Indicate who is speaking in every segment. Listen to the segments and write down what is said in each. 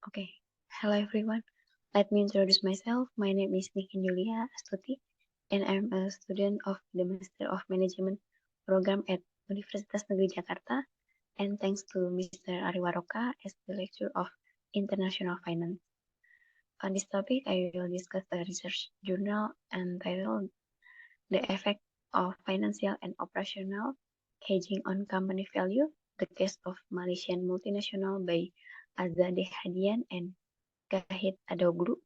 Speaker 1: Okay, hello everyone. Let me introduce myself. My name is Niken Yulia Astuti, and I'm a student of the Master of Management program at Universitas Negeri Jakarta. And thanks to Mr. Ariwaroka as the lecturer of International Finance. On this topic, I will discuss a research journal entitled The Effect of Financial and Operational Hedging on Company Value, the case of Malaysian multinational by Azadeh Hadian and Kahit Adoglu.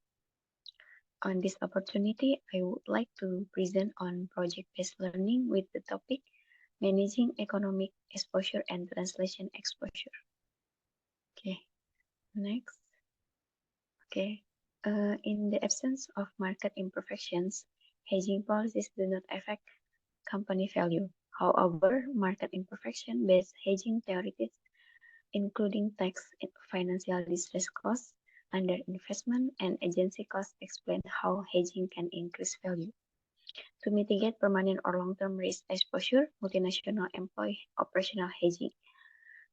Speaker 1: On this opportunity, I would like to present on project-based learning with the topic Managing Economic Exposure and Translation Exposure. Okay, next. Okay, in the absence of market imperfections, hedging policies do not affect company value. However, market imperfection-based hedging theories, including tax, financial distress costs, underinvestment, and agency costs, explain how hedging can increase value. To mitigate permanent or long-term risk exposure, multinational employ operational hedging.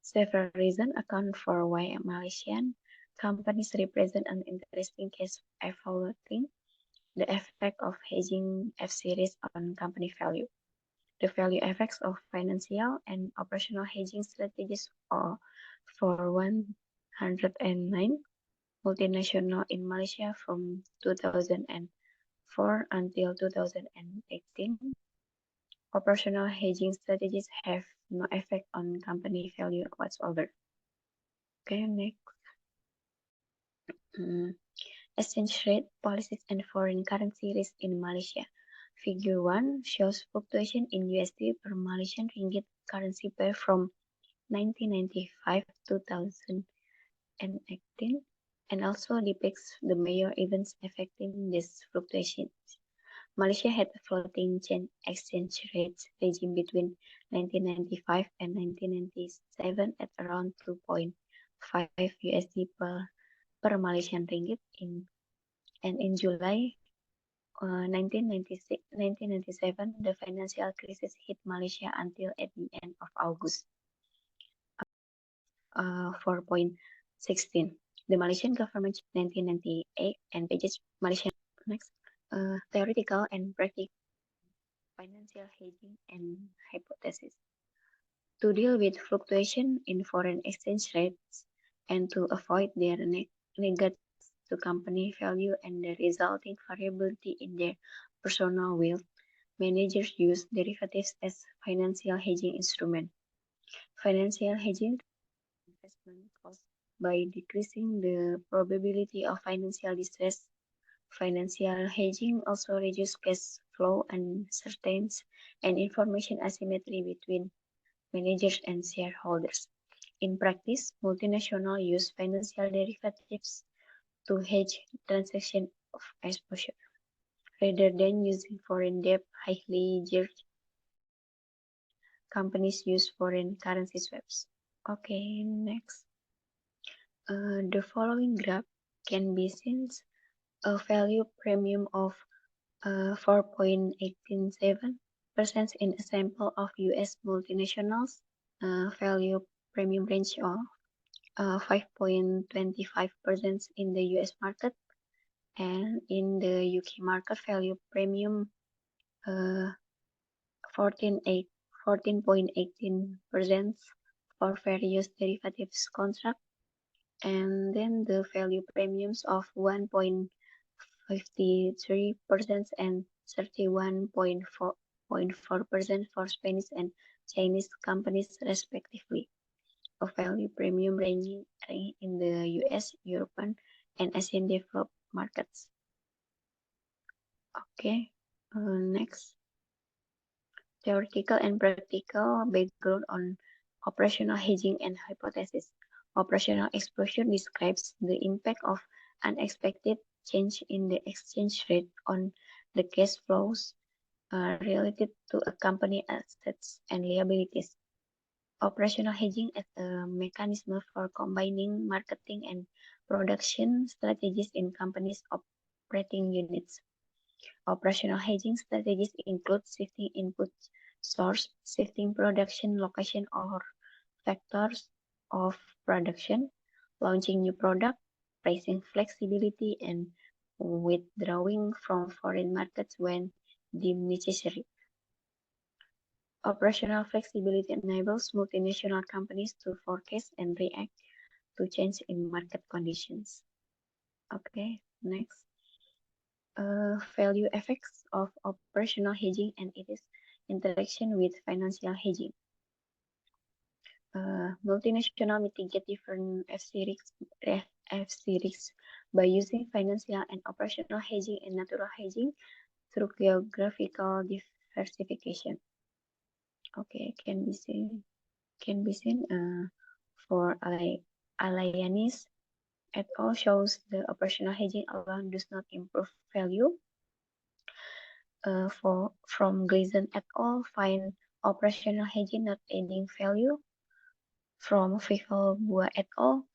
Speaker 1: Several reasons account for why Malaysian companies represent an interesting case evaluating the effect of hedging F-series on company value. The value effects of financial and operational hedging strategies are for 109 multinational in Malaysia from 2004 until 2018. Operational hedging strategies have no effect on company value whatsoever. Okay, next. Exchange rate policies and foreign currency risk in Malaysia. Figure 1 shows fluctuation in USD per Malaysian ringgit currency pair from 1995 to 2018 and also depicts the major events affecting these fluctuations. Malaysia had a floating exchange rate regime between 1995 and 1997 at around 2.5 USD per Malaysian ringgit and in July 1997, the financial crisis hit Malaysia until at the end of August 4.16. The Malaysian government 1998 and pages Malaysian next theoretical and practical financial hedging and hypothesis. To deal with fluctuation in foreign exchange rates and to avoid their negative to company value and the resulting variability in their personal wealth, managers use derivatives as financial hedging instrument. Financial hedging investment costs by decreasing the probability of financial distress. Financial hedging also reduces cash flow uncertainties and information asymmetry between managers and shareholders. In practice, multinationals use financial derivatives to hedge transaction of exposure, rather than using foreign debt highly geared. Companies use foreign currency swaps. Okay, next. The following graph can be seen a value premium of 4.187% in a sample of US multinationals, value premium range of 5.25% in the US market, and in the UK market value premium 14.18% for various derivatives contract, and then the value premiums of 1.53% and 31.4% for Spanish and Chinese companies respectively. A value premium ranging in the US, European, and Asian developed markets. Okay, next. Theoretical and practical background on operational hedging and hypothesis. Operational exposure describes the impact of unexpected change in the exchange rate on the cash flows related to a company assets and liabilities. Operational hedging as a mechanism for combining marketing and production strategies in companies' operating units. Operational hedging strategies include shifting input source, shifting production location or factors of production, launching new product, pricing flexibility, and withdrawing from foreign markets when deemed necessary. Operational flexibility enables multinational companies to forecast and react to change in market conditions. Okay, next. Value effects of operational hedging and its interaction with financial hedging. Multinational mitigate different FC risks by using financial and operational hedging and natural hedging through geographical diversification. Okay, can be seen for Allianis et al. Shows the operational hedging alone does not improve value. From Gleason et al. Find operational hedging not adding value. From Bua et al.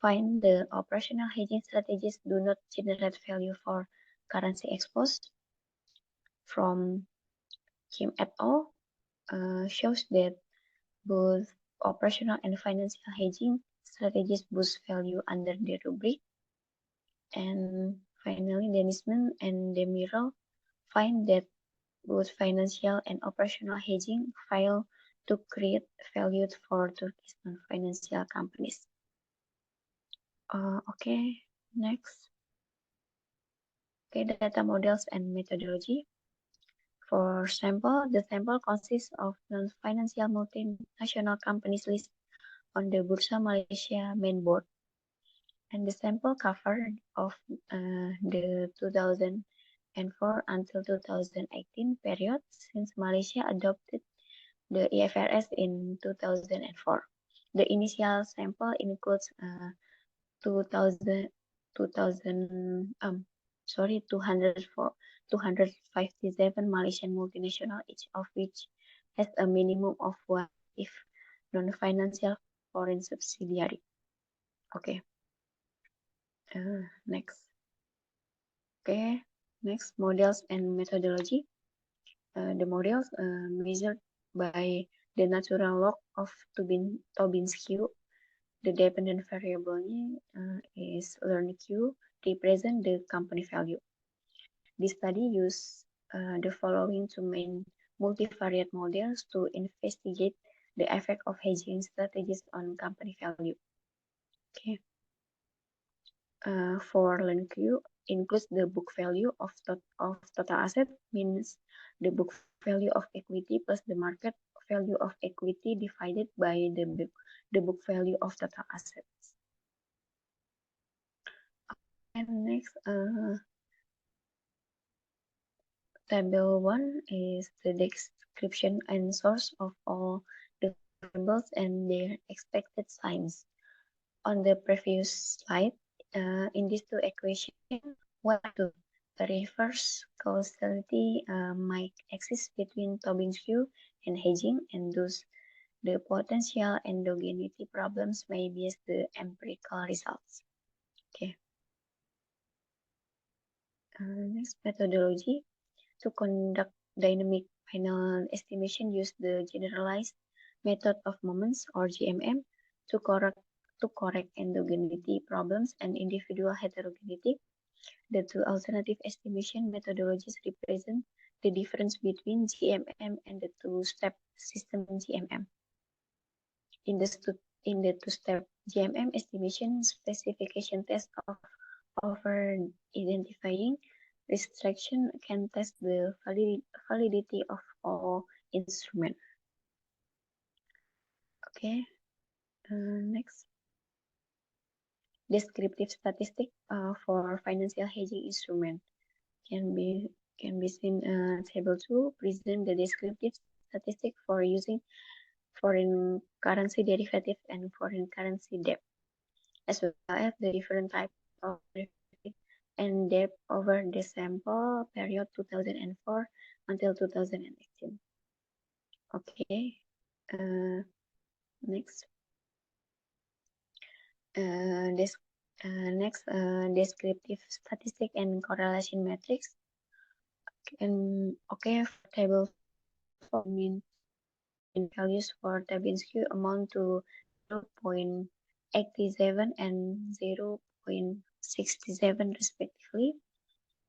Speaker 1: Find the operational hedging strategies do not generate value for currency exposed. From Kim et al. Shows that both operational and financial hedging strategies boost value under the rubric. And finally, Dennisman and Demirel find that both financial and operational hedging fail to create value for Turkish non-financial companies. Okay, next. Okay, data models and methodology. For sample, the sample consists of non-financial multinational companies listed on the Bursa Malaysia main board. And the sample covered of the 2004 until 2018 period since Malaysia adopted the IFRS in 2004. The initial sample includes 257 Malaysian multinational, each of which has a minimum of one if non-financial foreign subsidiary. Okay. Next. Okay. Next, models and methodology. The models measured by the natural log of Tobin's Q. The dependent variable is learn Q, represent the company value. This study used the following two main multivariate models to investigate the effect of hedging strategies on company value. Okay. For learn Q includes the book value of total asset, means the book value of equity plus the market value of equity divided by the book value of total assets. And next, table 1 is the description and source of all the variables and their expected signs. On the previous slide, in these two equations, what to the reverse causality might exist between Tobin's Q and hedging, and thus the potential endogeneity problems may bias the empirical results. Okay. Next, methodology. To conduct dynamic final estimation, use the generalized method of moments or GMM to correct endogeneity problems and individual heterogeneity. The two alternative estimation methodologies represent the difference between GMM and the two-step system GMM. In the two-step GMM estimation, specification test of over identifying restriction can test the validity of all instruments. Okay, next. Descriptive statistic for financial hedging instrument can be seen table 2 present the descriptive statistic for using foreign currency derivative and foreign currency debt, as well as the different types of derivative and debt over the sample period 2004 until 2018. Okay, next. Next, descriptive statistic and correlation matrix. Okay, for table 4 mean values for Tobin's Q amount to 0.87 and 0.79 67 respectively,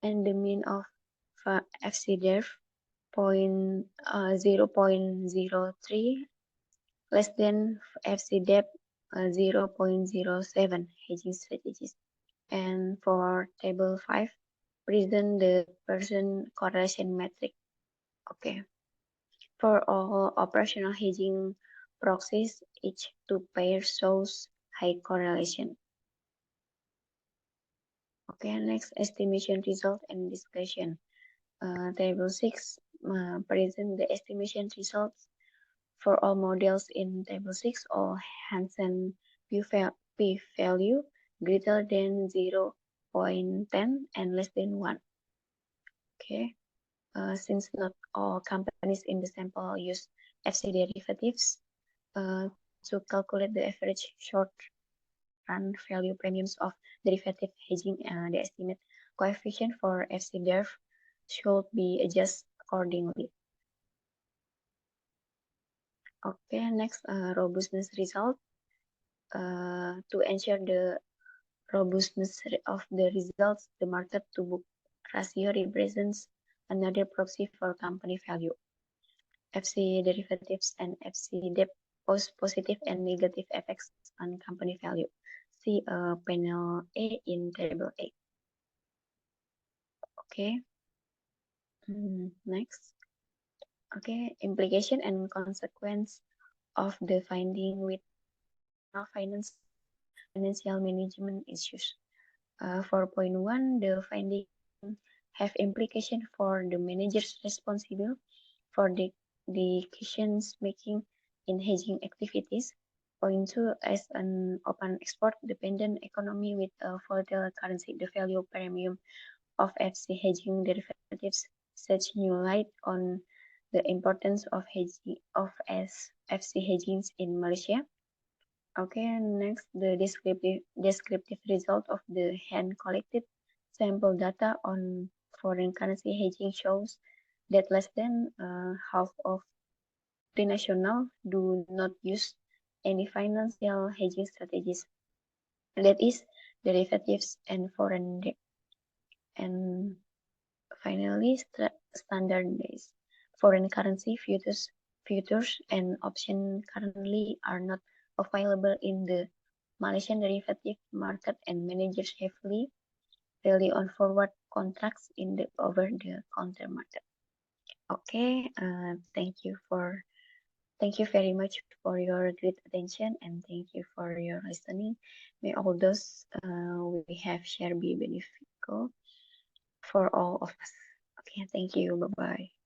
Speaker 1: and the mean of FCDEF 0.03 less than FCDEP 0.07 hedging strategies. And for table 5, present the person correlation metric. Okay. For all operational hedging proxies, each two pairs shows high correlation. Okay, next estimation result and discussion. Table 6 present the estimation results for all models in table 6 or Hansen p-value greater than 0.10 and less than 1. Okay, since not all companies in the sample use FC derivatives to calculate the average short run value premiums of derivative hedging, the estimate coefficient for FC derv should be adjusted accordingly. Okay, next robustness result. To ensure the robustness of the results, the market to book ratio represents another proxy for company value. FC derivatives and FC debt pose positive and negative effects on company value. See panel A in table 8. Okay. Next. Okay, implication and consequence of the finding with financial management issues. 4.1, the finding have implication for the managers responsible for the decisions making in hedging activities. Point 2, as an open export dependent economy with a volatile currency, the value premium of FC hedging derivatives sheds new light on the importance of hedging of FC hedgings in Malaysia. Okay, next the descriptive result of the hand-collected sample data on foreign currency hedging shows that less than half of multinational do not use any financial hedging strategies. That is, derivatives and foreign debt. And finally, standardized foreign currency futures and options currently are not available in the Malaysian derivative market, and managers heavily rely on forward contracts in the over-the-counter market. Okay, thank you very much for your great attention, and thank you for your listening. May all those we have shared be beneficial for all of us. Okay, thank you. Bye bye.